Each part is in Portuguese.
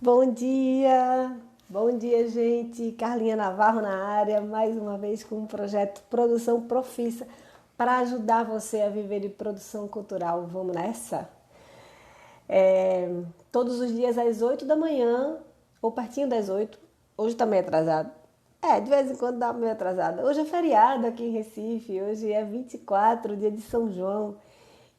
Bom dia! Bom dia, gente! Carlinha Navarro na área, mais uma vez com o projeto Produção Profissa para ajudar você a viver de produção cultural. Vamos nessa? Todos os dias às 8 da manhã, ou pertinho das 8. Hoje tá meio atrasado. De vez em quando dá meio atrasada. Hoje é feriado aqui em Recife, hoje é 24, dia de São João.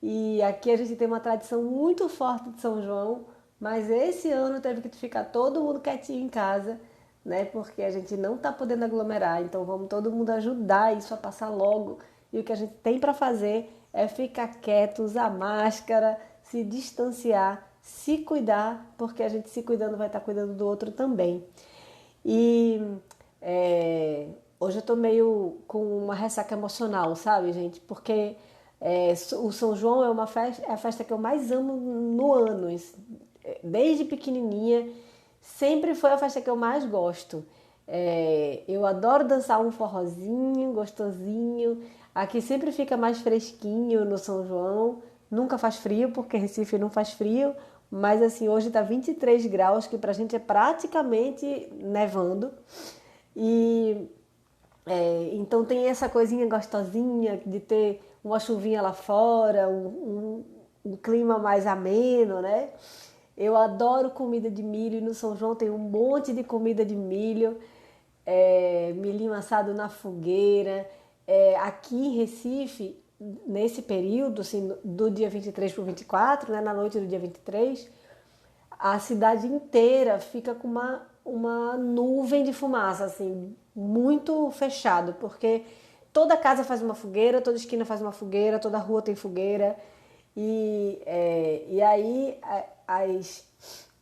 E aqui a gente tem uma tradição muito forte de São João, mas esse ano teve que ficar todo mundo quietinho em casa, né? Porque a gente não tá podendo aglomerar, então vamos todo mundo ajudar isso a passar logo. E o que a gente tem para fazer é ficar quieto, usar máscara, se distanciar, se cuidar, porque a gente se cuidando vai estar cuidando do outro também. E hoje eu tô meio com uma ressaca emocional, sabe, gente? Porque o São João é uma festa, é a festa que eu mais amo no ano. Desde pequenininha, sempre foi a festa que eu mais gosto. Eu adoro dançar um forrozinho, gostosinho. Aqui sempre fica mais fresquinho no São João. Nunca faz frio, porque Recife não faz frio. Mas assim, hoje tá 23 graus, que pra gente é praticamente nevando. E então tem essa coisinha gostosinha de ter uma chuvinha lá fora, um clima mais ameno, né? Eu adoro comida de milho e no São João tem um monte de comida de milho, milhinho assado na fogueira. Aqui em Recife, nesse período, assim, do dia 23 para o 24, né, na noite do dia 23, a cidade inteira fica com uma nuvem de fumaça, assim, muito fechado, porque toda casa faz uma fogueira, toda esquina faz uma fogueira, toda rua tem fogueira, e aí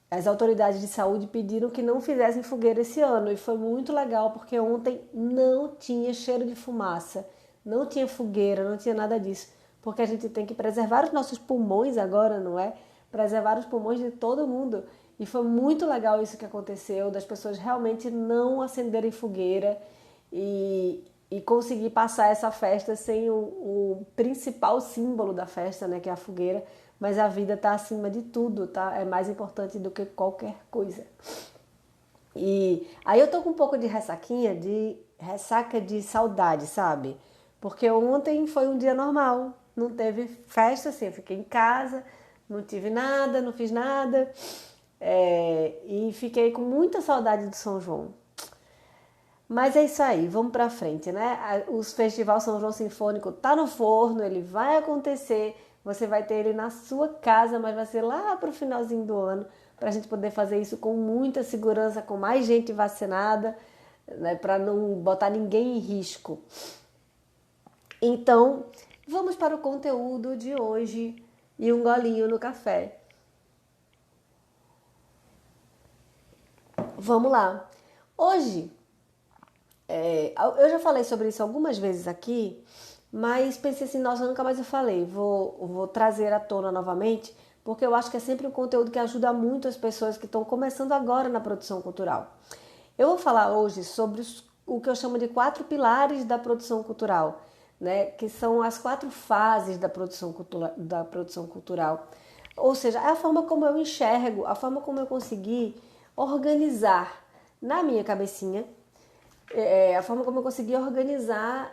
as autoridades de saúde pediram que não fizessem fogueira esse ano, e foi muito legal, porque ontem não tinha cheiro de fumaça, não tinha fogueira, não tinha nada disso, porque a gente tem que preservar os nossos pulmões agora, não é? Preservar os pulmões de todo mundo. E foi muito legal isso que aconteceu, das pessoas realmente não acenderem fogueira e conseguir passar essa festa sem o principal símbolo da festa, né, que é a fogueira. Mas a vida está acima de tudo, tá? É mais importante do que qualquer coisa. E aí eu tô com um pouco de ressaquinha, de ressaca de saudade, sabe? Porque ontem foi um dia normal, não teve festa, assim, eu fiquei em casa, não tive nada, não fiz nada, e fiquei com muita saudade do São João. Mas é isso aí, vamos pra frente, né? O Festival São João Sinfônico tá no forno, ele vai acontecer, você vai ter ele na sua casa, mas vai ser lá pro finalzinho do ano, pra gente poder fazer isso com muita segurança, com mais gente vacinada, né? Pra não botar ninguém em risco. Então, vamos para o conteúdo de hoje e um golinho no café. Vamos lá. Hoje eu já falei sobre isso algumas vezes aqui, mas pensei assim, nossa, nunca mais eu falei. Vou trazer à tona novamente, porque eu acho que é sempre um conteúdo que ajuda muito as pessoas que estão começando agora na produção cultural. Eu vou falar hoje sobre o que eu chamo de 4 pilares da produção cultural, né? Que são as 4 fases da produção cultural. Ou seja, é a forma como eu enxergo, a forma como eu consegui organizar na minha cabecinha, a forma como eu consegui organizar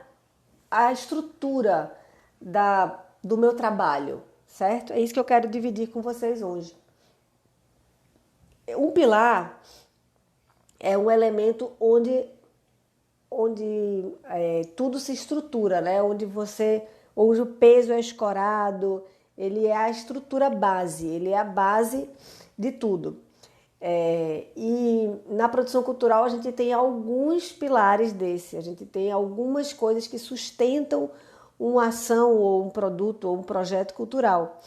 a estrutura do meu trabalho, certo? É isso que eu quero dividir com vocês hoje. Um pilar é um elemento onde tudo se estrutura, né? Onde o peso é escorado, ele é a estrutura base, ele é a base de tudo. E na produção cultural a gente tem alguns pilares desse, a gente tem algumas coisas que sustentam uma ação ou um produto ou um projeto cultural.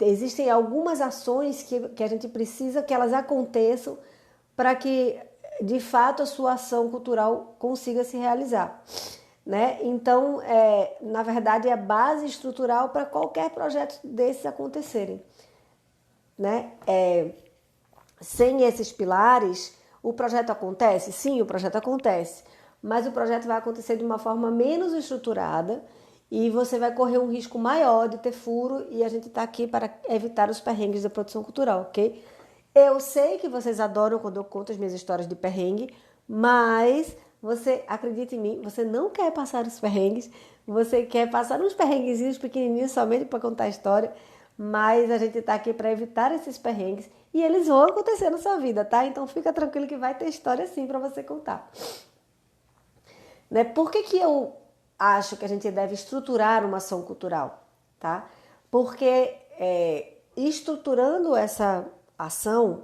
Existem algumas ações que a gente precisa que elas aconteçam para que de fato a sua ação cultural consiga se realizar, né? Então, na verdade, é a base estrutural para qualquer projeto desses acontecerem, né? Sem esses pilares, o projeto acontece? Sim, o projeto acontece, mas o projeto vai acontecer de uma forma menos estruturada e você vai correr um risco maior de ter furo, e a gente está aqui para evitar os perrengues da produção cultural, ok? Eu sei que vocês adoram quando eu conto as minhas histórias de perrengue, mas você, acredita em mim, você não quer passar os perrengues, você quer passar uns perrenguezinhos pequenininhos somente para contar a história, mas a gente está aqui para evitar esses perrengues e eles vão acontecer na sua vida, tá? Então fica tranquilo que vai ter história sim para você contar. Né? Por que que eu acho que a gente deve estruturar uma ação cultural? Tá? Porque estruturando essa ação,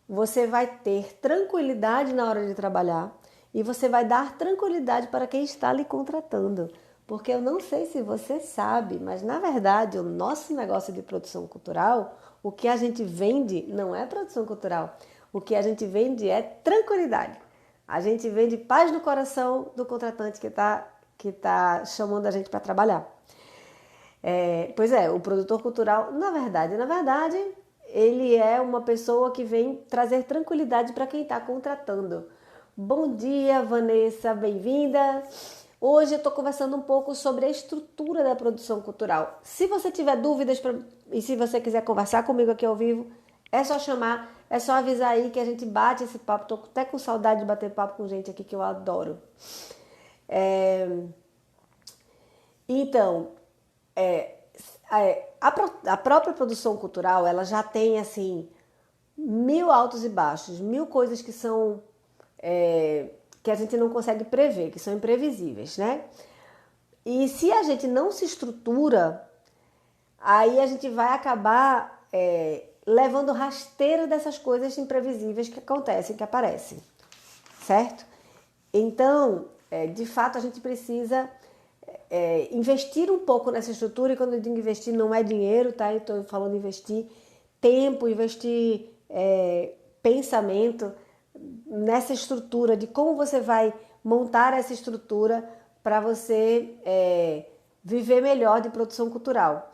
você vai ter tranquilidade na hora de trabalhar e você vai dar tranquilidade para quem está lhe contratando. Porque eu não sei se você sabe, mas na verdade o nosso negócio de produção cultural, o que a gente vende não é produção cultural. O que a gente vende é tranquilidade. A gente vende paz no coração do contratante que tá chamando a gente para trabalhar. Pois é, o produtor cultural, na verdade, ele é uma pessoa que vem trazer tranquilidade para quem está contratando. Bom dia, Vanessa, bem-vinda. Hoje eu estou conversando um pouco sobre a estrutura da produção cultural. Se você tiver dúvidas e se você quiser conversar comigo aqui ao vivo, é só chamar, é só avisar aí que a gente bate esse papo. Estou até com saudade de bater papo com gente aqui que eu adoro. É, Então, é, a própria produção cultural, ela já tem, assim, mil altos e baixos, mil coisas que são, que a gente não consegue prever, que são imprevisíveis, né? E se a gente não se estrutura, aí a gente vai acabar levando rasteira dessas coisas imprevisíveis que acontecem, que aparecem, certo? Então, de fato, a gente precisa investir um pouco nessa estrutura, e quando eu digo investir não é dinheiro, tá? Eu estou falando investir tempo, investir pensamento nessa estrutura, de como você vai montar essa estrutura para você viver melhor de produção cultural.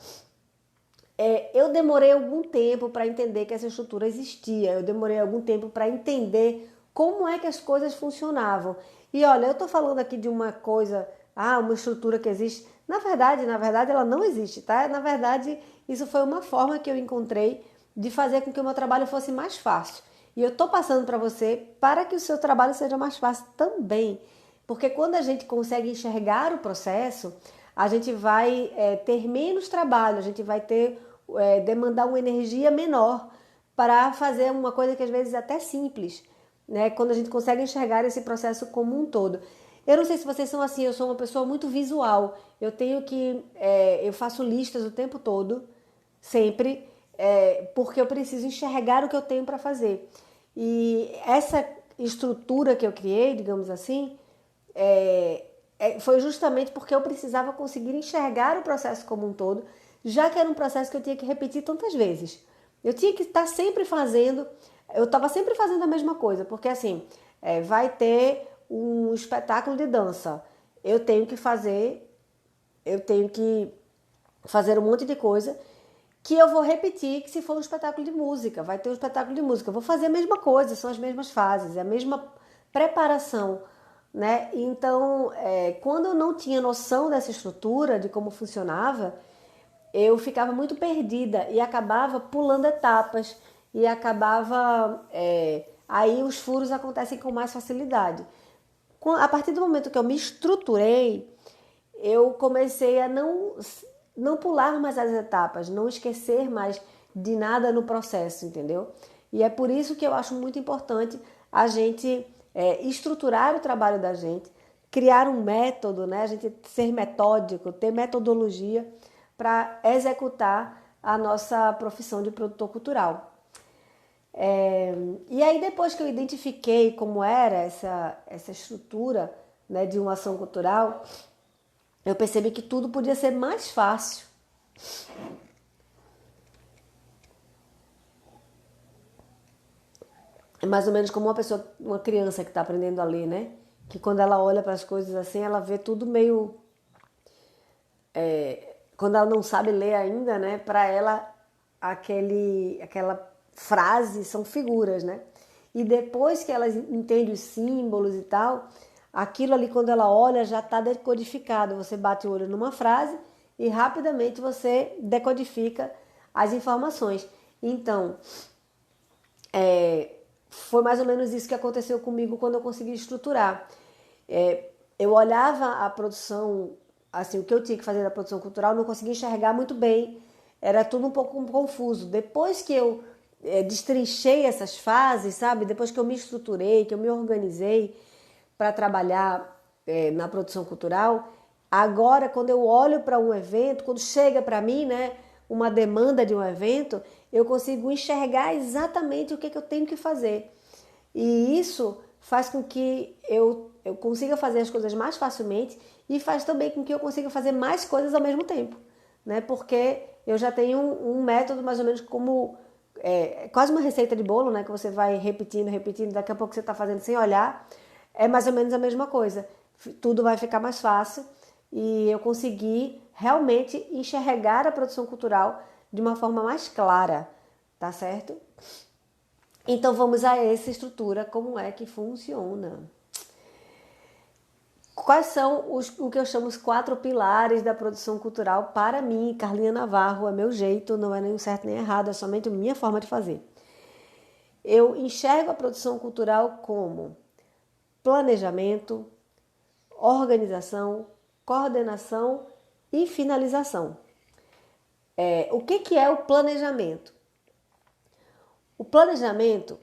Eu demorei algum tempo para entender que essa estrutura existia, eu demorei algum tempo para entender como é que as coisas funcionavam. E olha, eu estou falando aqui de uma coisa, uma estrutura que existe. Na verdade, ela não existe, tá? Na verdade, isso foi uma forma que eu encontrei de fazer com que o meu trabalho fosse mais fácil. E eu estou passando para você para que o seu trabalho seja mais fácil também. Porque quando a gente consegue enxergar o processo, a gente vai ter menos trabalho, a gente vai ter demandar uma energia menor para fazer uma coisa que às vezes é até simples, né? Quando a gente consegue enxergar esse processo como um todo. Eu não sei se vocês são assim, eu sou uma pessoa muito visual. Eu tenho que, eu faço listas o tempo todo, sempre, porque eu preciso enxergar o que eu tenho para fazer. E essa estrutura que eu criei, digamos assim, foi justamente porque eu precisava conseguir enxergar o processo como um todo, já que era um processo que eu tinha que repetir tantas vezes. Eu tinha que estar sempre fazendo, eu estava sempre fazendo a mesma coisa, porque assim, vai ter um espetáculo de dança, eu tenho que fazer um monte de coisa que eu vou repetir, que se for um espetáculo de música, vai ter um espetáculo de música, eu vou fazer a mesma coisa, são as mesmas fases, é a mesma preparação, né? Então, quando eu não tinha noção dessa estrutura, de como funcionava, eu ficava muito perdida e acabava pulando etapas e acabava aí os furos acontecem com mais facilidade. A partir do momento que eu me estruturei, eu comecei a não pular mais as etapas, não esquecer mais de nada no processo, entendeu? E é por isso que eu acho muito importante a gente estruturar o trabalho da gente, criar um método, né? A gente ser metódico, ter metodologia para executar a nossa profissão de produtor cultural. E aí depois que eu identifiquei como era essa estrutura, né, de uma ação cultural, eu percebi que tudo podia ser mais fácil. É mais ou menos como uma criança que está aprendendo a ler, né? Que quando ela olha para as coisas assim, ela vê tudo meio. Quando ela não sabe ler ainda, né? Para ela, aquela frase são figuras, né? E depois que ela entende os símbolos e tal, aquilo ali, quando ela olha, já está decodificado. Você bate o olho numa frase e rapidamente você decodifica as informações. Então, Foi mais ou menos isso que aconteceu comigo quando eu consegui estruturar. Eu olhava a produção, assim, o que eu tinha que fazer da produção cultural, não conseguia enxergar muito bem, era tudo um pouco confuso. Depois que eu destrinchei essas fases, sabe? Depois que eu me estruturei, que eu me organizei para trabalhar na produção cultural, agora quando eu olho para um evento, quando chega para mim, né, uma demanda de um evento, eu consigo enxergar exatamente o que eu tenho que fazer. E isso faz com que eu consiga fazer as coisas mais facilmente e faz também com que eu consiga fazer mais coisas ao mesmo tempo, né? Porque eu já tenho um método mais ou menos como quase uma receita de bolo, né? Que você vai repetindo, repetindo, daqui a pouco você está fazendo sem olhar. É mais ou menos a mesma coisa. Tudo vai ficar mais fácil e eu consegui realmente enxergar a produção cultural de uma forma mais clara, tá certo? Então vamos a essa estrutura, como é que funciona. Quais são o que eu chamo os 4 pilares da produção cultural para mim, Carlinha Navarro, é meu jeito, não é nem certo nem errado, é somente a minha forma de fazer. Eu enxergo a produção cultural como planejamento, organização, coordenação e finalização. O que é o planejamento? O planejamento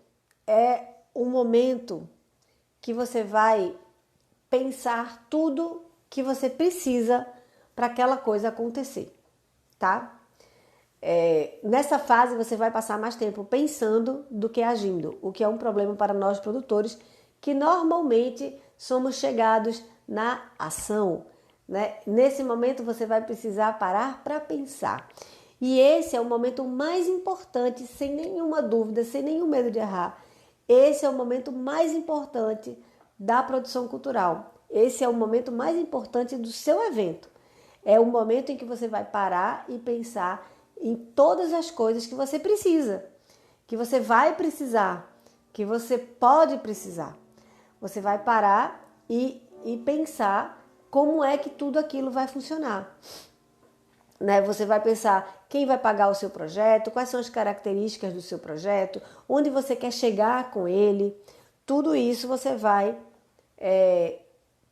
é o momento que você vai pensar tudo que você precisa para aquela coisa acontecer, tá? Nessa fase você vai passar mais tempo pensando do que agindo, o que é um problema para nós produtores, que normalmente somos chegados na ação, né? Nesse momento você vai precisar parar para pensar. E esse é o momento mais importante, sem nenhuma dúvida, sem nenhum medo de errar. Esse é o momento mais importante da produção cultural. Esse é o momento mais importante do seu evento. É o momento em que você vai parar e pensar em todas as coisas que você precisa, que você vai precisar, que você pode precisar. Você vai parar e pensar como é que tudo aquilo vai funcionar. Né? Você vai pensar quem vai pagar o seu projeto, quais são as características do seu projeto, onde você quer chegar com ele. Tudo isso você vai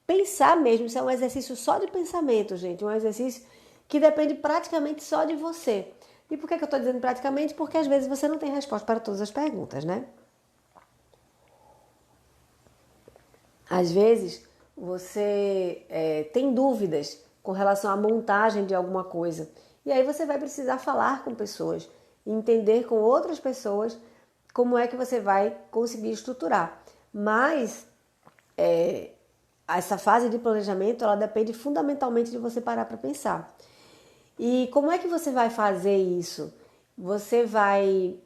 pensar mesmo. Isso é um exercício só de pensamento, gente. Um exercício que depende praticamente só de você. E por que eu estou dizendo praticamente? Porque às vezes você não tem resposta para todas as perguntas, né? Às vezes você tem dúvidas com relação à montagem de alguma coisa. E aí você vai precisar falar com pessoas, entender com outras pessoas como é que você vai conseguir estruturar. Mas essa fase de planejamento, ela depende fundamentalmente de você parar para pensar. E como é que você vai fazer isso? Você vai...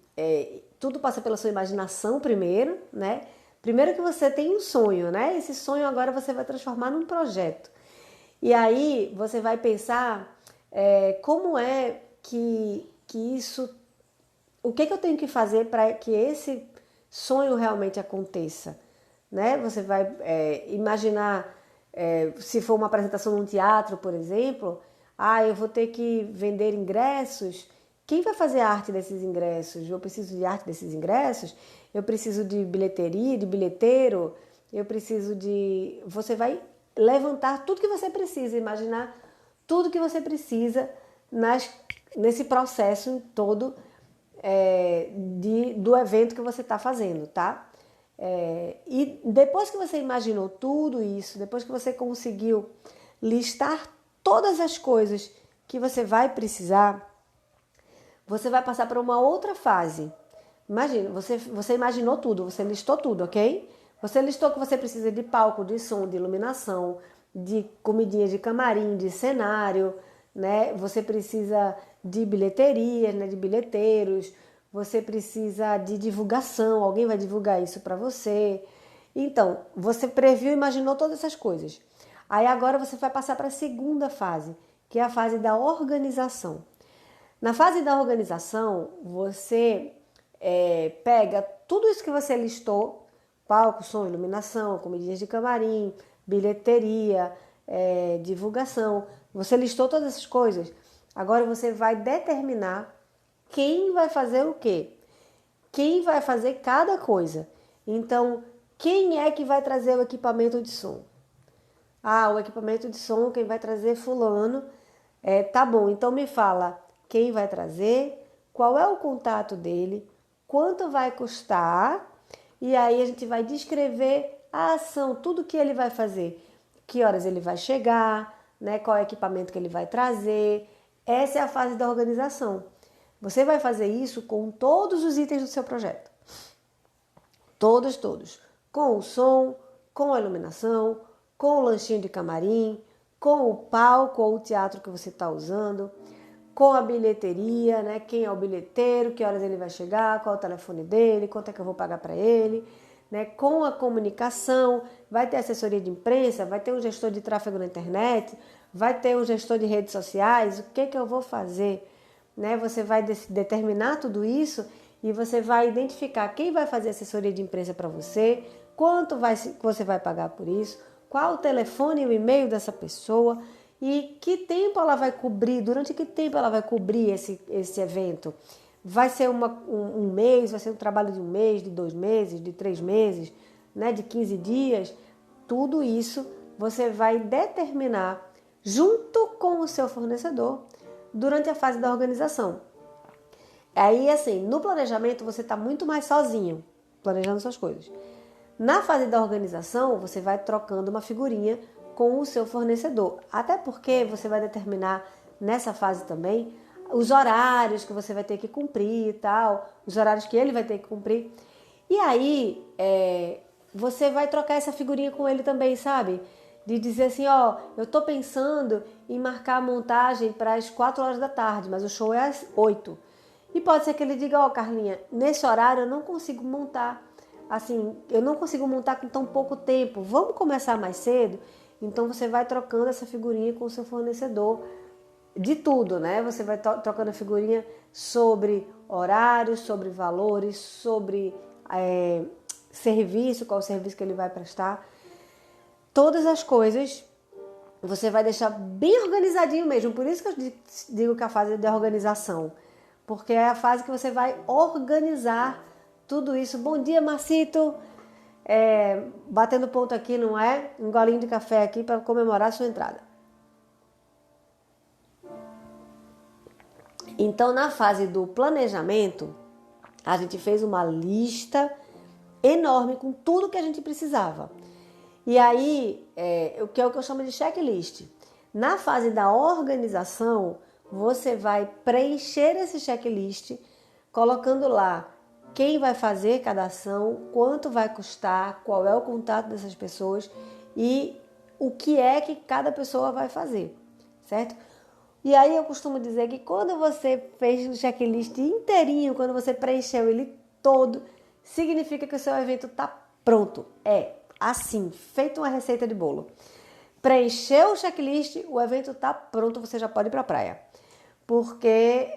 tudo passa pela sua imaginação primeiro, né? Primeiro que você tem um sonho, né? Esse sonho agora você vai transformar num projeto. E aí você vai pensar como é que isso... O que eu tenho que fazer para que esse sonho realmente aconteça? Né? Você vai imaginar, se for uma apresentação num teatro, por exemplo, eu vou ter que vender ingressos. Quem vai fazer a arte desses ingressos? Eu preciso de arte desses ingressos? Eu preciso de bilheteria, de bilheteiro? Eu preciso de... Você vai levantar tudo que você precisa, imaginar tudo que você precisa nesse processo todo do evento que você está fazendo, tá? E depois que você imaginou tudo isso, depois que você conseguiu listar todas as coisas que você vai precisar, você vai passar para uma outra fase. Imagina, você imaginou tudo, você listou tudo, ok? Você listou que você precisa de palco, de som, de iluminação, de comidinha de camarim, de cenário, né? Você precisa de bilheteria, né? De bilheteiros, você precisa de divulgação, alguém vai divulgar isso para você. Então, você previu e imaginou todas essas coisas. Aí agora você vai passar para a segunda fase, que é a fase da organização. Na fase da organização, você pega tudo isso que você listou, palco, som, iluminação, comidinhas de camarim, bilheteria, divulgação. Você listou todas essas coisas. Agora você vai determinar quem vai fazer o quê. quem vai fazer cada coisa. Então, quem é que vai trazer o equipamento de som? Ah, o equipamento de som, quem vai trazer é fulano. Tá bom, então me fala quem vai trazer, qual é o contato dele, quanto vai custar, e aí a gente vai descrever a ação, tudo que ele vai fazer, que horas ele vai chegar, né, qual é o equipamento que ele vai trazer. Essa é a fase da organização. Você vai fazer isso com todos os itens do seu projeto. Todos, todos. Com o som, com a iluminação, com o lanchinho de camarim, com o palco ou o teatro que você está usando, com a bilheteria, né? Quem é o bilheteiro, que horas ele vai chegar, qual é o telefone dele, quanto é que eu vou pagar para ele, né? Com a comunicação, vai ter assessoria de imprensa, vai ter um gestor de tráfego na internet, vai ter um gestor de redes sociais, o que que eu vou fazer, né? Você vai determinar tudo isso e você vai identificar quem vai fazer assessoria de imprensa para você, quanto você vai pagar por isso, qual o telefone e o e-mail dessa pessoa e que tempo ela vai cobrir, durante que tempo ela vai cobrir esse evento. Vai ser um mês, vai ser um trabalho de um mês, de 2 meses, de 3 meses, né, de 15 dias. Tudo isso você vai determinar junto com o seu fornecedor durante a fase da organização. Aí, assim, no planejamento você está muito mais sozinho, planejando suas coisas. Na fase da organização, você vai trocando uma figurinha com o seu fornecedor. Até porque você vai determinar nessa fase também os horários que você vai ter que cumprir e tal, os horários que ele vai ter que cumprir. E aí, você vai trocar essa figurinha com ele também, sabe? De dizer assim, ó, eu tô pensando em marcar a montagem para as 4 horas da tarde, mas o show é às 8. E pode ser que ele diga, ó, Carlinha, nesse horário eu não consigo montar. Assim, eu não consigo montar com tão pouco tempo. Vamos começar mais cedo? Então você vai trocando essa figurinha com o seu fornecedor de tudo, né? Você vai trocando a figurinha sobre horários, sobre valores, sobre serviço, qual o serviço que ele vai prestar. Todas as coisas você vai deixar bem organizadinho mesmo. Por isso que eu digo que a fase é de organização. Porque é a fase que você vai organizar tudo isso. Bom dia, Marcito. Batendo ponto aqui, não é? Um golinho de café aqui para comemorar a sua entrada. Então, na fase do planejamento, a gente fez uma lista enorme com tudo que a gente precisava. E aí, o que eu chamo de checklist. Na fase da organização, você vai preencher esse checklist, colocando lá quem vai fazer cada ação, quanto vai custar, qual é o contato dessas pessoas e o que é que cada pessoa vai fazer, certo? E aí eu costumo dizer que quando você fez o checklist inteirinho, quando você preencheu ele todo, significa que o seu evento está pronto. É assim, feito uma receita de bolo. Preencheu o checklist, o evento está pronto, você já pode ir para a praia. Porque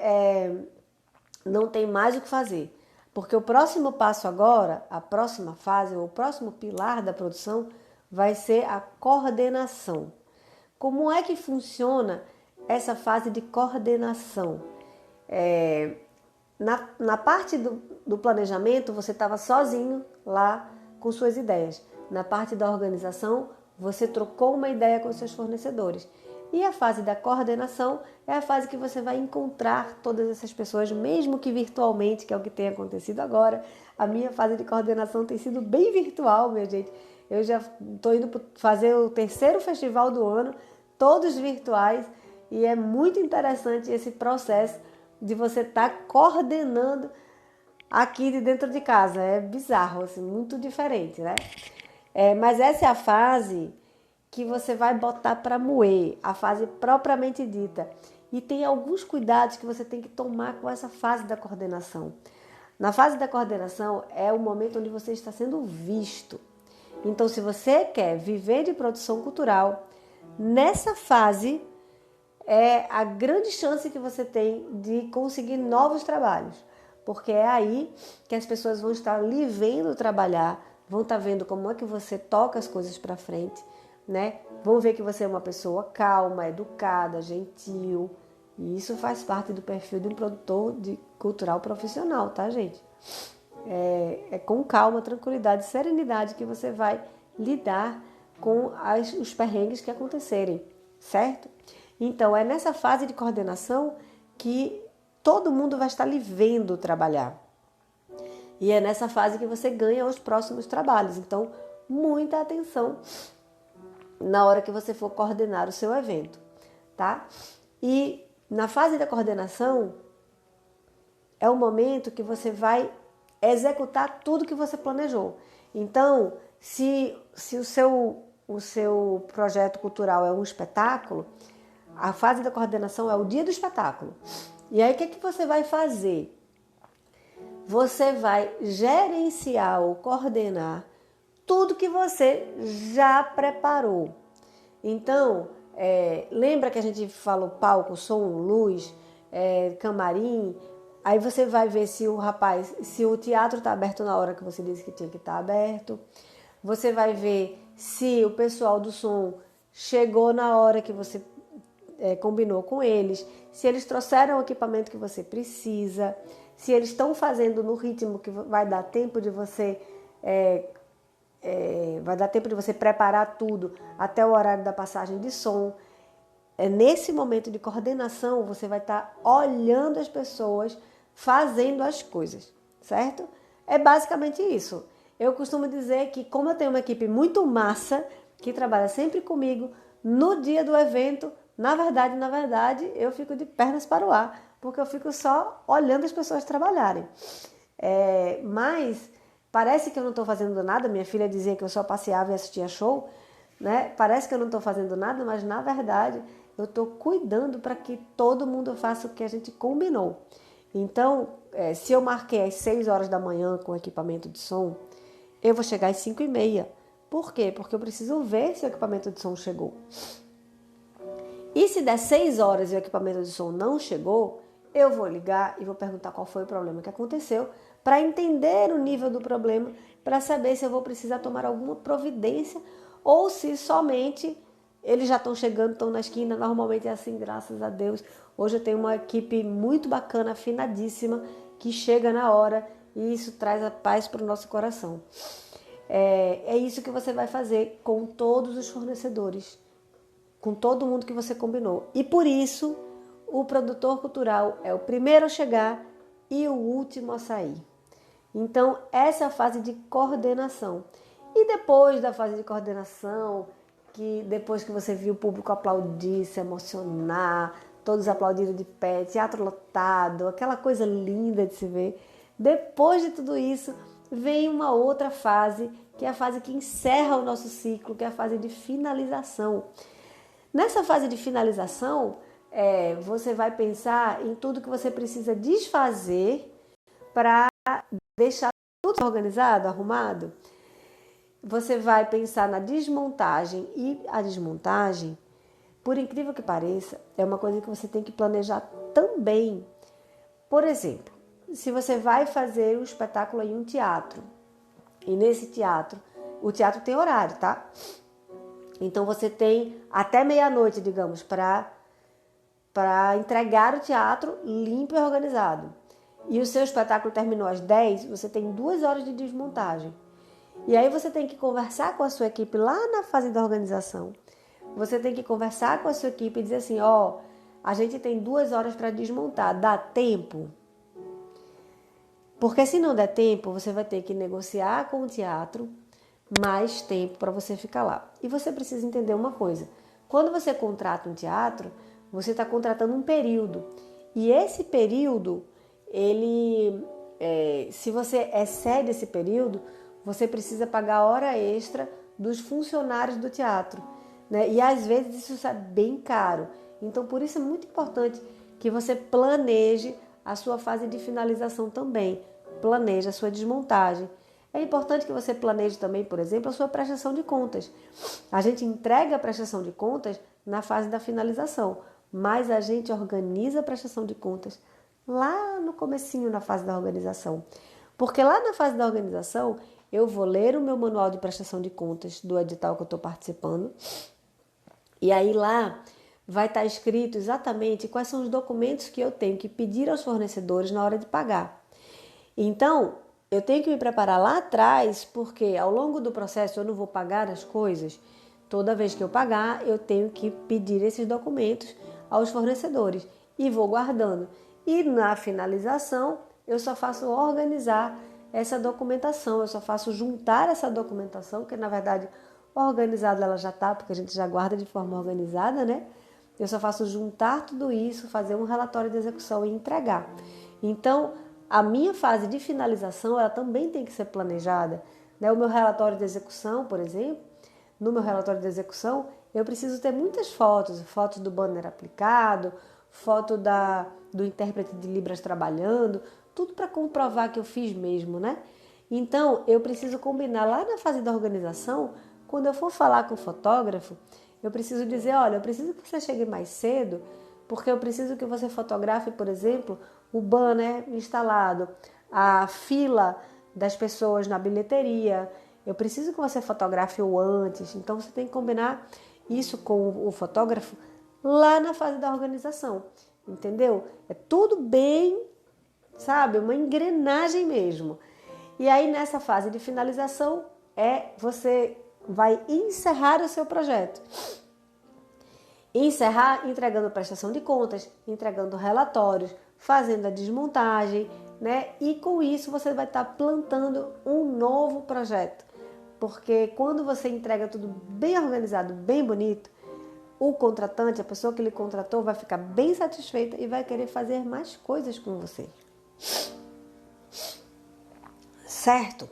não tem mais o que fazer. Porque o próximo passo agora, a próxima fase, o próximo pilar da produção vai ser a coordenação. Como é que funciona essa fase de coordenação? Na parte do planejamento, você estava sozinho lá com suas ideias. Na parte da organização, você trocou uma ideia com os seus fornecedores. E a fase da coordenação é a fase que você vai encontrar todas essas pessoas, mesmo que virtualmente, que é o que tem acontecido agora. A minha fase de coordenação tem sido bem virtual, minha gente. Eu já estou indo fazer o 3º festival do ano, todos virtuais, e é muito interessante esse processo de você estar coordenando aqui de dentro de casa. É bizarro, assim, muito diferente, né? Mas essa é a fase que você vai botar para moer, a fase propriamente dita. E tem alguns cuidados que você tem que tomar com essa fase da coordenação. Na fase da coordenação é o momento onde você está sendo visto. Então, se você quer viver de produção cultural, nessa fase é a grande chance que você tem de conseguir novos trabalhos. Porque é aí que as pessoas vão estar lhe vendo trabalhar, vão estar vendo como é que você toca as coisas para frente, né? Vão ver que você é uma pessoa calma, educada, gentil. E isso faz parte do perfil de um produtor cultural profissional, tá, gente? É com calma, tranquilidade, serenidade que você vai lidar com os perrengues que acontecerem, certo? Então, é nessa fase de coordenação que todo mundo vai estar lhe vendo trabalhar. E é nessa fase que você ganha os próximos trabalhos. Então, muita atenção na hora que você for coordenar o seu evento, tá? E na fase da coordenação, é o momento que você vai executar tudo que você planejou. Então, se o seu projeto cultural é um espetáculo, a fase da coordenação é o dia do espetáculo. E aí, o que é que você vai fazer? Você vai gerenciar ou coordenar tudo que você já preparou. Então, lembra que a gente falou palco, som, luz, camarim? Aí você vai ver se o teatro está aberto na hora que você disse que tinha que estar aberto. Você vai ver se o pessoal do som chegou na hora que você combinou com eles, se eles trouxeram o equipamento que você precisa, se eles estão fazendo no ritmo que vai dar tempo de você preparar tudo até o horário da passagem de som. Nesse momento de coordenação, você vai estar olhando as pessoas fazendo as coisas, certo? É basicamente isso. Eu costumo dizer que, como eu tenho uma equipe muito massa, que trabalha sempre comigo, no dia do evento, na verdade, eu fico de pernas para o ar, porque eu fico só olhando as pessoas trabalharem. Mas parece que eu não estou fazendo nada. Minha filha dizia que eu só passeava e assistia show, né? Parece que eu não estou fazendo nada, mas na verdade eu estou cuidando para que todo mundo faça o que a gente combinou. Então, se eu marquei às 6 horas da manhã com o equipamento de som, eu vou chegar às 5h30. Por quê? Porque eu preciso ver se o equipamento de som chegou. E se der 6 horas e o equipamento de som não chegou, eu vou ligar e vou perguntar qual foi o problema que aconteceu, para entender o nível do problema, para saber se eu vou precisar tomar alguma providência ou se somente eles já estão chegando, estão na esquina. Normalmente é assim, graças a Deus. Hoje eu tenho uma equipe muito bacana, afinadíssima, que chega na hora e isso traz a paz para o nosso coração. É isso que você vai fazer com todos os fornecedores, com todo mundo que você combinou. E por isso, o produtor cultural é o primeiro a chegar e o último a sair. Então, essa é a fase de coordenação. E depois da fase de coordenação, que depois que você viu o público aplaudir, se emocionar, todos aplaudiram de pé, teatro lotado, aquela coisa linda de se ver, depois de tudo isso, vem uma outra fase, que é a fase que encerra o nosso ciclo, que é a fase de finalização. Nessa fase de finalização, você vai pensar em tudo que você precisa desfazer para deixar tudo organizado, arrumado. Você vai pensar na desmontagem, e a desmontagem, por incrível que pareça, é uma coisa que você tem que planejar também. Por exemplo, se você vai fazer um espetáculo em um teatro, e nesse teatro, o teatro tem horário, tá? Então você tem até meia-noite, digamos, para entregar o teatro limpo e organizado. E o seu espetáculo terminou às 10, você tem 2 horas de desmontagem. E aí você tem que conversar com a sua equipe lá na fase da organização. Você tem que conversar com a sua equipe e dizer assim, a gente tem 2 horas para desmontar, dá tempo? Porque se não der tempo, você vai ter que negociar com o teatro mais tempo para você ficar lá. E você precisa entender uma coisa. Quando você contrata um teatro, você está contratando um período. E esse período, se você excede esse período, você precisa pagar hora extra dos funcionários do teatro, né? E às vezes isso é bem caro. Então, por isso é muito importante que você planeje a sua fase de finalização também. Planeje a sua desmontagem. É importante que você planeje também, por exemplo, a sua prestação de contas. A gente entrega a prestação de contas na fase da finalização, mas a gente organiza a prestação de contas lá no comecinho, na fase da organização. Porque lá na fase da organização, eu vou ler o meu manual de prestação de contas do edital que eu estou participando. E aí lá vai estar escrito exatamente quais são os documentos que eu tenho que pedir aos fornecedores na hora de pagar. Então, Eu tenho que me preparar lá atrás, porque ao longo do processo eu não vou pagar as coisas. Toda vez que eu pagar, eu tenho que pedir esses documentos aos fornecedores e vou guardando. E na finalização, eu só faço organizar essa documentação, eu só faço juntar essa documentação, que na verdade organizada ela já está, porque a gente já guarda de forma organizada, né? Eu só faço juntar tudo isso, fazer um relatório de execução e entregar. Então, a minha fase de finalização, ela também tem que ser planejada, né? O meu relatório de execução, por exemplo, no meu relatório de execução, eu preciso ter muitas fotos, fotos do banner aplicado, foto do intérprete de Libras trabalhando, tudo para comprovar que eu fiz mesmo, né? Então, eu preciso combinar lá na fase da organização, quando eu for falar com o fotógrafo, eu preciso dizer, olha, eu preciso que você chegue mais cedo, porque eu preciso que você fotografe, por exemplo, o banner instalado, a fila das pessoas na bilheteria. Eu preciso que você fotografe o antes. Então você tem que combinar isso com o fotógrafo lá na fase da organização. Entendeu? É tudo bem, sabe? Uma engrenagem mesmo. E aí nessa fase de finalização você vai encerrar o seu projeto. Encerrar entregando prestação de contas, entregando relatórios, fazendo a desmontagem, né? E com isso você vai estar plantando um novo projeto. Porque quando você entrega tudo bem organizado, bem bonito, o contratante, a pessoa que lhe contratou, vai ficar bem satisfeita e vai querer fazer mais coisas com você. Certo?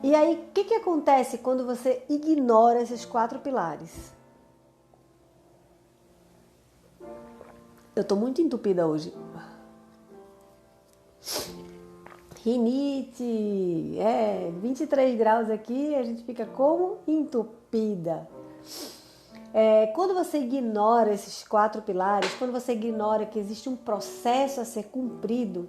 E aí, o que acontece quando você ignora esses 4 pilares? Eu tô muito entupida hoje. Rinite, 23 graus aqui, a gente fica como entupida. Quando você ignora esses 4 pilares, quando você ignora que existe um processo a ser cumprido,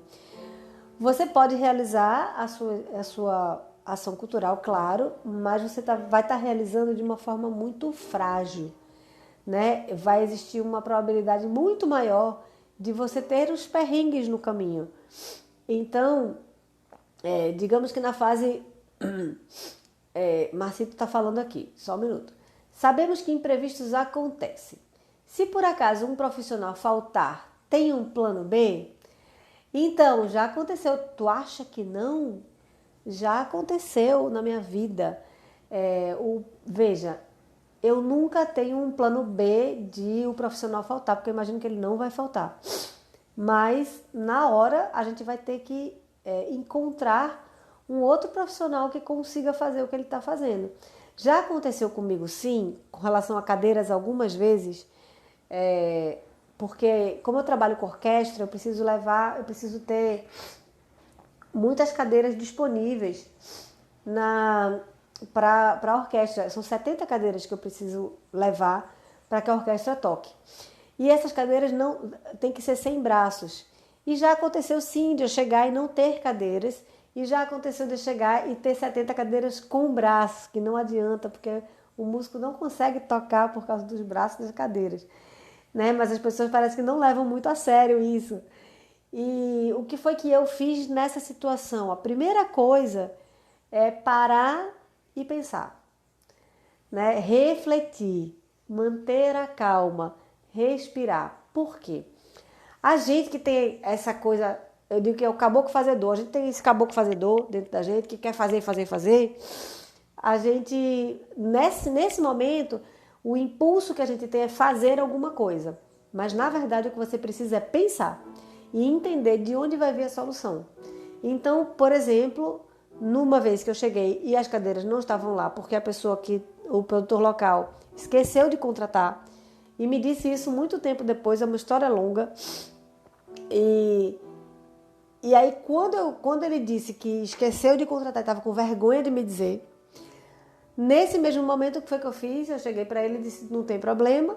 você pode realizar a sua ação cultural, claro, mas você vai estar realizando de uma forma muito frágil, né? Vai existir uma probabilidade muito maior de você ter os perrengues no caminho. Então, digamos que na fase... Marcito está falando aqui, só um minuto. Sabemos que imprevistos acontecem. Se por acaso um profissional faltar, tem um plano B? Então, já aconteceu. Tu acha que não? Já aconteceu na minha vida. Veja, eu nunca tenho um plano B de o profissional faltar, porque eu imagino que ele não vai faltar. Mas, na hora, a gente vai ter que encontrar um outro profissional que consiga fazer o que ele está fazendo. Já aconteceu comigo, sim, com relação a cadeiras algumas vezes, porque como eu trabalho com orquestra, eu preciso ter muitas cadeiras disponíveis para a orquestra. São 70 cadeiras que eu preciso levar para que a orquestra toque. E essas cadeiras não tem que ser sem braços. E já aconteceu sim de eu chegar e não ter cadeiras. E já aconteceu de eu chegar e ter 70 cadeiras com braços, que não adianta, porque o músico não consegue tocar por causa dos braços das cadeiras. Né? Mas as pessoas parecem que não levam muito a sério isso. E o que foi que eu fiz nessa situação? A primeira coisa é parar e pensar, né? Refletir, manter a calma, respirar. Por quê? A gente que tem essa coisa, eu digo que é o caboclo fazedor, a gente tem esse caboclo fazedor dentro da gente que quer fazer. A gente, nesse momento, o impulso que a gente tem é fazer alguma coisa. Mas, na verdade, o que você precisa é pensar e entender de onde vai vir a solução. Então, por exemplo, numa vez que eu cheguei e as cadeiras não estavam lá, porque o produtor local esqueceu de contratar, e me disse isso muito tempo depois, é uma história longa. E aí, quando ele disse que esqueceu de contratar, estava com vergonha de me dizer, nesse mesmo momento, o que foi que eu fiz? Eu cheguei para ele e disse, não tem problema,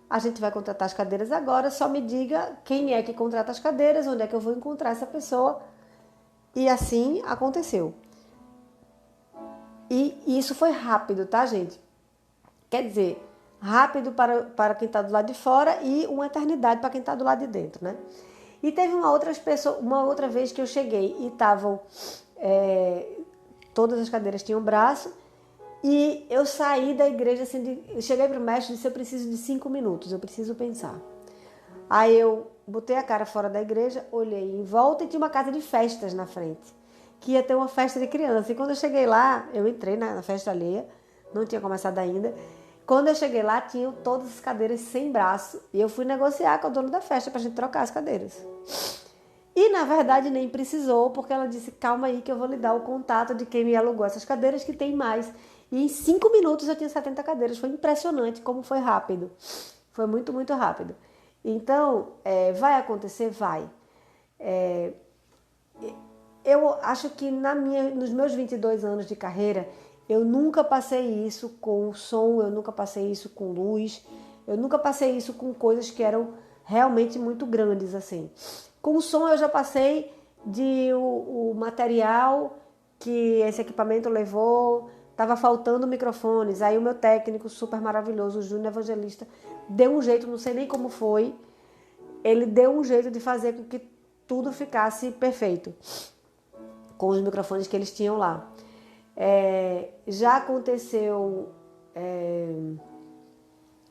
a gente vai contratar as cadeiras agora, só me diga quem é que contrata as cadeiras, onde é que eu vou encontrar essa pessoa. E assim aconteceu. E isso foi rápido, tá, gente? Quer dizer, rápido para quem está do lado de fora e uma eternidade para quem está do lado de dentro, né? E teve uma outra vez que eu cheguei e estavam, todas as cadeiras tinham braço, e eu saí da igreja assim, eu cheguei para o mestre e disse, eu preciso de 5 minutos, eu preciso pensar. Aí eu botei a cara fora da igreja, olhei em volta e tinha uma casa de festas na frente, que ia ter uma festa de criança. E quando eu cheguei lá, eu entrei na festa alheia, não tinha começado ainda. Quando eu cheguei lá, tinham todas as cadeiras sem braço. E eu fui negociar com o dono da festa pra gente trocar as cadeiras. E, na verdade, nem precisou, porque ela disse, calma aí que eu vou lhe dar o contato de quem me alugou essas cadeiras, que tem mais. E em 5 minutos eu tinha 70 cadeiras. Foi impressionante como foi rápido. Foi muito, muito rápido. Então, vai acontecer? Vai. Eu acho que nos meus 22 anos de carreira, eu nunca passei isso com som, eu nunca passei isso com luz, eu nunca passei isso com coisas que eram realmente muito grandes, assim. Com som eu já passei de o material que esse equipamento levou, estava faltando microfones, aí o meu técnico super maravilhoso, o Júnior Evangelista, deu um jeito, não sei nem como foi, ele deu um jeito de fazer com que tudo ficasse perfeito, com os microfones que eles tinham lá. Já aconteceu,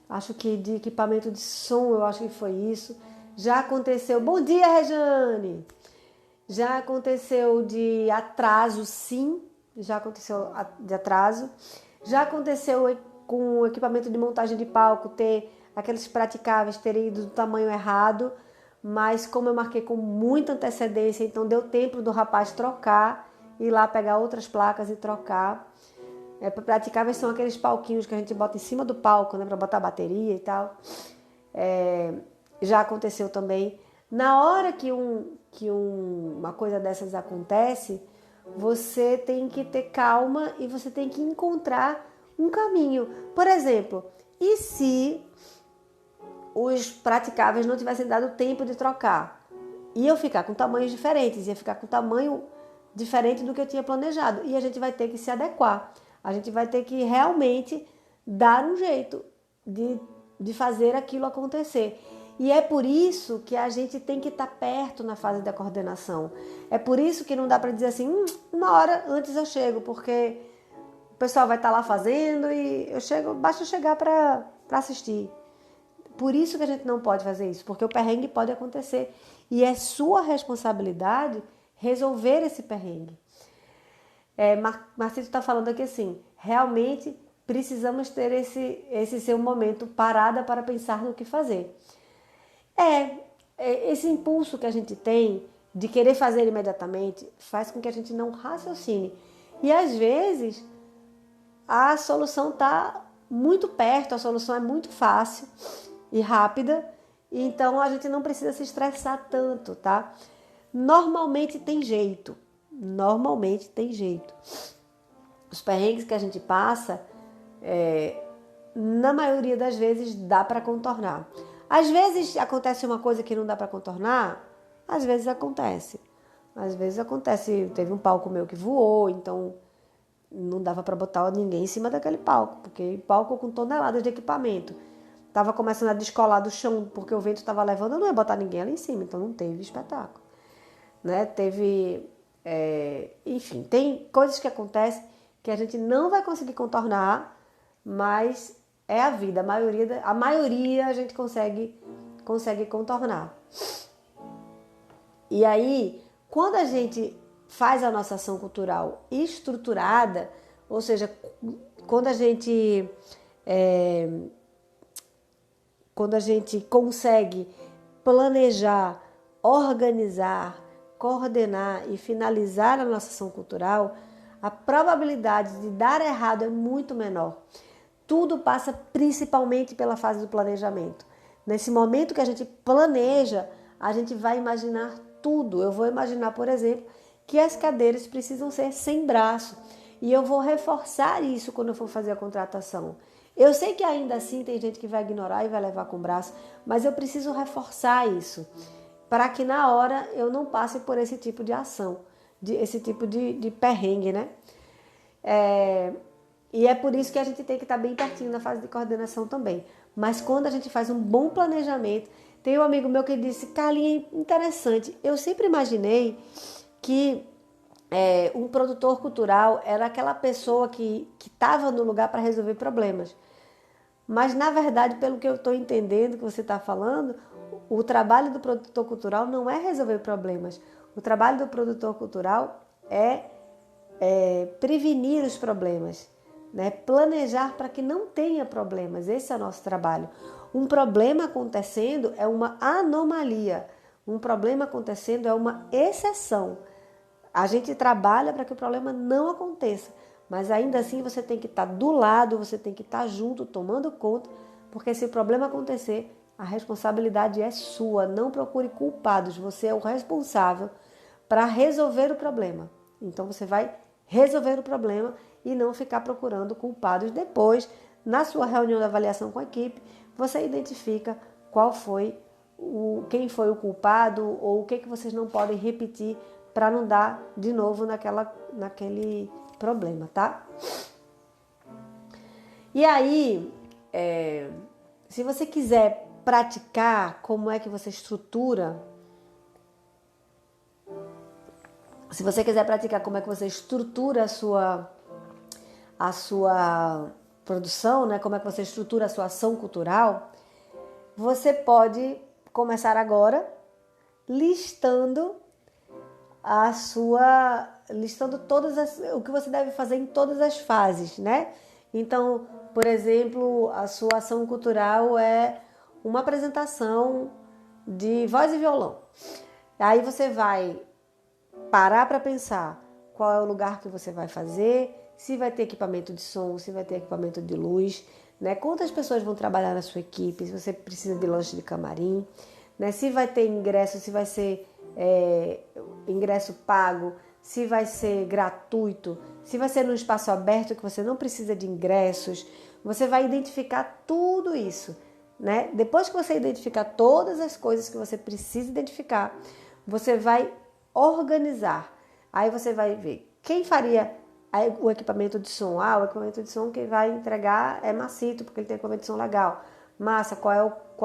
acho que de equipamento de som, eu acho que foi isso. Já aconteceu, bom dia, Rejane! Já aconteceu de atraso, sim, já aconteceu de atraso. Já aconteceu com o equipamento de montagem de palco, ter aqueles praticáveis terem ido do tamanho errado, mas como eu marquei com muita antecedência, então deu tempo do rapaz trocar, ir lá pegar outras placas e trocar. Praticáveis são aqueles palquinhos que a gente bota em cima do palco, né, para botar bateria e tal. Já aconteceu também. Na hora que uma coisa dessas acontece, você tem que ter calma e você tem que encontrar um caminho. Por exemplo, e se os praticáveis não tivessem dado tempo de trocar? Ia ficar com tamanhos diferentes, ia ficar com tamanho diferente do que eu tinha planejado. E a gente vai ter que se adequar. A gente vai ter que realmente dar um jeito de fazer aquilo acontecer. E é por isso que a gente tem que estar perto na fase da coordenação. É por isso que não dá para dizer assim, 1 hora antes eu chego, porque o pessoal vai estar lá fazendo e basta eu chegar para assistir. Por isso que a gente não pode fazer isso, porque o perrengue pode acontecer. E é sua responsabilidade resolver esse perrengue. Marcito está falando aqui assim, realmente precisamos ter esse seu momento parada para pensar no que fazer. Esse impulso que a gente tem de querer fazer imediatamente faz com que a gente não raciocine. E às vezes a solução está muito perto, a solução é muito fácil e rápida, então a gente não precisa se estressar tanto, tá? Normalmente tem jeito. Os perrengues que a gente passa, na maioria das vezes dá para contornar. Às vezes acontece uma coisa que não dá para contornar, às vezes acontece. Teve um palco meu que voou, então não dava para botar ninguém em cima daquele palco, porque palco com toneladas de equipamento. Tava começando a descolar do chão, porque o vento estava levando, eu não ia botar ninguém ali em cima, então não teve espetáculo. Né? Enfim, tem coisas que acontecem que a gente não vai conseguir contornar, mas é a vida. A maioria a gente consegue contornar. E aí, quando a gente faz a nossa ação cultural estruturada, ou seja, quando a gente consegue planejar, organizar, coordenar e finalizar a nossa ação cultural, a probabilidade de dar errado é muito menor. Tudo passa principalmente pela fase do planejamento. Nesse momento que a gente planeja, a gente vai imaginar tudo. Eu vou imaginar, por exemplo, que as cadeiras precisam ser sem braço. E eu vou reforçar isso quando eu for fazer a contratação. Eu sei que ainda assim tem gente que vai ignorar e vai levar com o braço, mas eu preciso reforçar isso, para que na hora eu não passe por esse tipo de ação, esse tipo de perrengue, né? E é por isso que a gente tem que estar bem pertinho na fase de coordenação também. Mas quando a gente faz um bom planejamento, tem um amigo meu que disse, Carlinha, interessante, eu sempre imaginei que um produtor cultural era aquela pessoa que estava no lugar para resolver problemas. Mas, na verdade, pelo que eu estou entendendo que você está falando, o trabalho do produtor cultural não é resolver problemas. O trabalho do produtor cultural é prevenir os problemas, né? Planejar para que não tenha problemas. Esse é o nosso trabalho. Um problema acontecendo é uma anomalia. Um problema acontecendo é uma exceção. A gente trabalha para que o problema não aconteça, mas ainda assim você tem que estar do lado, você tem que estar junto, tomando conta, porque se o problema acontecer, a responsabilidade é sua. Não procure culpados, você é o responsável para resolver o problema. Então você vai resolver o problema e não ficar procurando culpados. Depois, na sua reunião de avaliação com a equipe, você identifica quem foi o culpado ou o que vocês não podem repetir para não dar de novo naquele problema, tá? E aí, se você quiser praticar como é que você estrutura, a sua produção, né? Como é que você estrutura a sua ação cultural, você pode começar agora listando o que você deve fazer em todas as fases, né? Então, por exemplo, a sua ação cultural é uma apresentação de voz e violão. Aí você vai parar para pensar qual é o lugar que você vai fazer, se vai ter equipamento de som, se vai ter equipamento de luz, né? Quantas pessoas vão trabalhar na sua equipe, se você precisa de lanche de camarim, né? Se vai ter ingresso, se vai ser ingresso pago, se vai ser gratuito, se vai ser num espaço aberto que você não precisa de ingressos. Você vai identificar tudo isso, né? Depois que você identificar todas as coisas que você precisa identificar, você vai organizar. Aí você vai ver quem faria o equipamento de som. O equipamento de som que vai entregar é Macito, porque ele tem equipamento de som legal. Massa, qual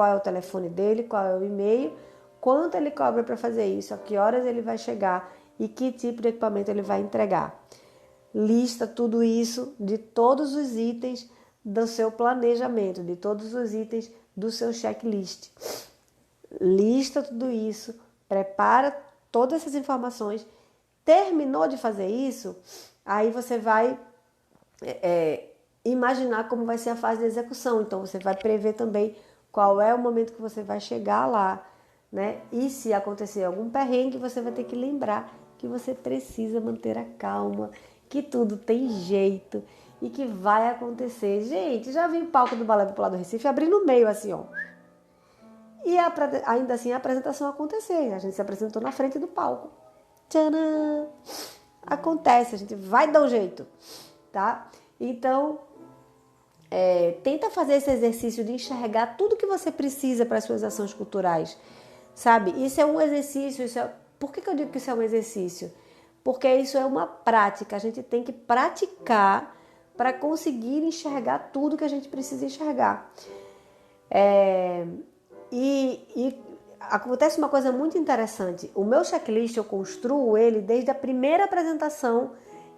é o telefone dele, qual é o e-mail, quanto ele cobra para fazer isso, a que horas ele vai chegar e que tipo de equipamento ele vai entregar. Lista tudo isso de todos os itens do seu planejamento, de todos os itens do seu checklist. Lista tudo isso, prepara todas essas informações. Terminou de fazer isso, aí você vai imaginar como vai ser a fase de execução. Então você vai prever também qual é o momento que você vai chegar lá, né? E se acontecer algum perrengue, você vai ter que lembrar que você precisa manter a calma, que tudo tem jeito e que vai acontecer. Gente, já vi o palco do Balé Popular do Recife abrir no meio assim, ó. E ainda assim a apresentação aconteceu. A gente se apresentou na frente do palco. Tcharam! Acontece, a gente vai dar um jeito, tá? Então, tenta fazer esse exercício de enxergar tudo que você precisa para as suas ações culturais, sabe? Isso é um exercício. Por que eu digo que isso é um exercício? Porque isso é uma prática. A gente tem que praticar para conseguir enxergar tudo que a gente precisa enxergar. E acontece uma coisa muito interessante. O meu checklist, eu construo ele desde a primeira apresentação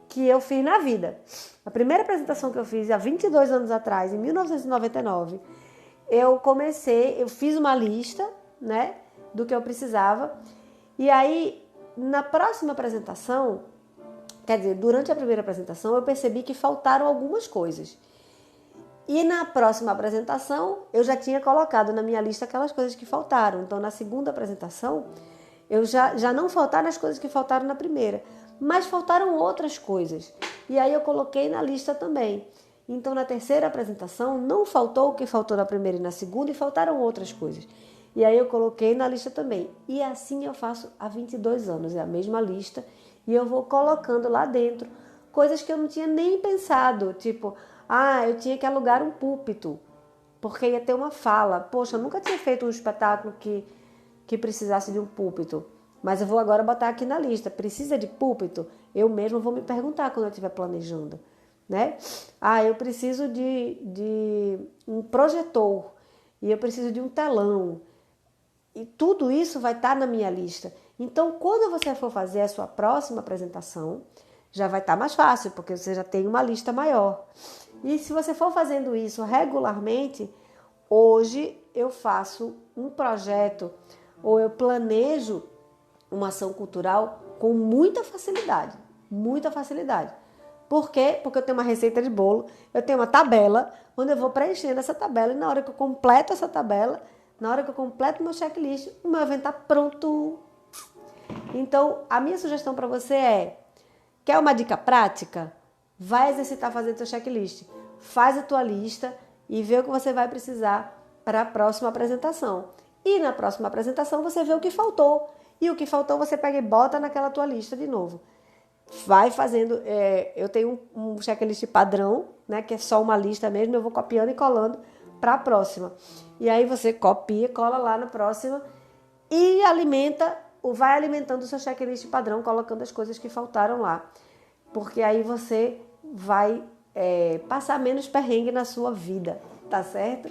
que eu fiz na vida. A primeira apresentação que eu fiz há 22 anos atrás, em 1999, eu fiz uma lista, né, do que eu precisava. E aí, na próxima apresentação, quer dizer, durante a primeira apresentação, eu percebi que faltaram algumas coisas. E na próxima apresentação, eu já tinha colocado na minha lista aquelas coisas que faltaram. Então, na segunda apresentação, eu já não faltaram as coisas que faltaram na primeira, mas faltaram outras coisas. E aí eu coloquei na lista também. Então, na terceira apresentação, não faltou o que faltou na primeira e na segunda, e faltaram outras coisas. E aí eu coloquei na lista também. E assim eu faço há 22 anos, é a mesma lista. E eu vou colocando lá dentro coisas que eu não tinha nem pensado, tipo... eu tinha que alugar um púlpito, porque ia ter uma fala. Poxa, eu nunca tinha feito um espetáculo que precisasse de um púlpito. Mas eu vou agora botar aqui na lista. Precisa de púlpito? Eu mesma vou me perguntar quando eu estiver planejando. né? Ah, eu preciso de um projetor e eu preciso de um telão. E tudo isso vai estar na minha lista. Então, quando você for fazer a sua próxima apresentação, já vai estar mais fácil, porque você já tem uma lista maior. E se você for fazendo isso regularmente, hoje eu faço um projeto ou eu planejo uma ação cultural com muita facilidade. Muita facilidade. Por quê? Porque eu tenho uma receita de bolo, eu tenho uma tabela, onde eu vou preenchendo essa tabela e na hora que eu completo essa tabela, na hora que eu completo meu checklist, o meu evento está pronto. Então, a minha sugestão para você é, quer uma dica prática? Vai exercitar fazer seu checklist. Faz a tua lista e vê o que você vai precisar para a próxima apresentação. E na próxima apresentação você vê o que faltou. E o que faltou você pega e bota naquela tua lista de novo. Vai fazendo, eu tenho um checklist padrão, né, que é só uma lista mesmo, eu vou copiando e colando para a próxima. E aí você copia, cola lá na próxima e vai alimentando o seu checklist padrão, colocando as coisas que faltaram lá. Porque aí você vai passar menos perrengue na sua vida, tá certo?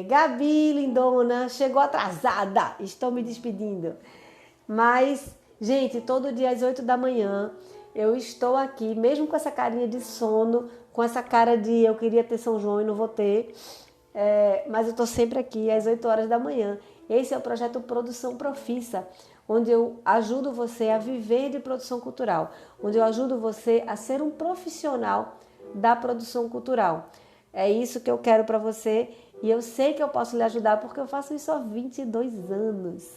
Gabi, lindona, chegou atrasada, estou me despedindo. Mas, gente, todo dia às 8 da manhã eu estou aqui, mesmo com essa carinha de sono, com essa cara de eu queria ter São João e não vou ter, mas eu estou sempre aqui às 8 horas da manhã. Esse é o projeto Produção Profissa, onde eu ajudo você a viver de produção cultural, onde eu ajudo você a ser um profissional da produção cultural. É isso que eu quero para você e eu sei que eu posso lhe ajudar porque eu faço isso há 22 anos.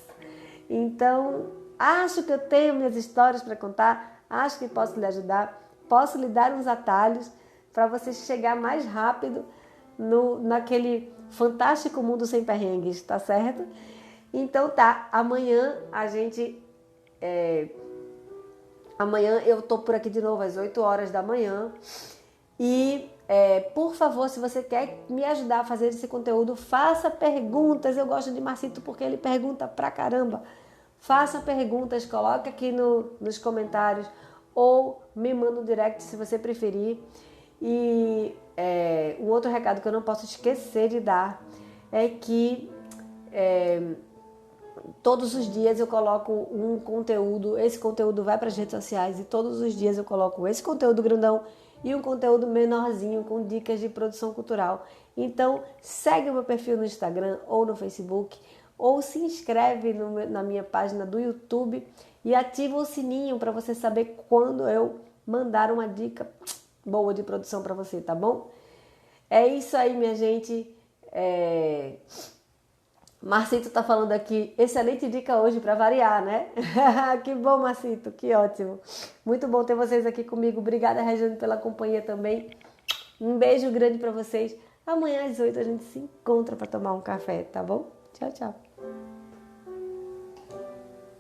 Então, acho que eu tenho minhas histórias para contar, acho que posso lhe ajudar, posso lhe dar uns atalhos para você chegar mais rápido naquele fantástico mundo sem perrengues, tá certo? Então tá, amanhã eu tô por aqui de novo às 8 horas da manhã e por favor, se você quer me ajudar a fazer esse conteúdo, faça perguntas. Eu gosto de Marcito porque ele pergunta pra caramba. Faça perguntas, coloque aqui nos comentários ou me manda um direct se você preferir. E um outro recado que eu não posso esquecer de dar é que todos os dias eu coloco um conteúdo, esse conteúdo vai para as redes sociais e todos os dias eu coloco esse conteúdo grandão e um conteúdo menorzinho com dicas de produção cultural. Então segue o meu perfil no Instagram ou no Facebook ou se inscreve na minha página do YouTube e ativa o sininho para você saber quando eu mandar uma dica boa de produção para você, tá bom? É isso aí, minha gente. Marcito tá falando aqui, excelente dica hoje para variar, né? Que bom, Marcito, que ótimo. Muito bom ter vocês aqui comigo. Obrigada, Regiane, pela companhia também. Um beijo grande para vocês. Amanhã às 8 a gente se encontra para tomar um café, tá bom? Tchau, tchau.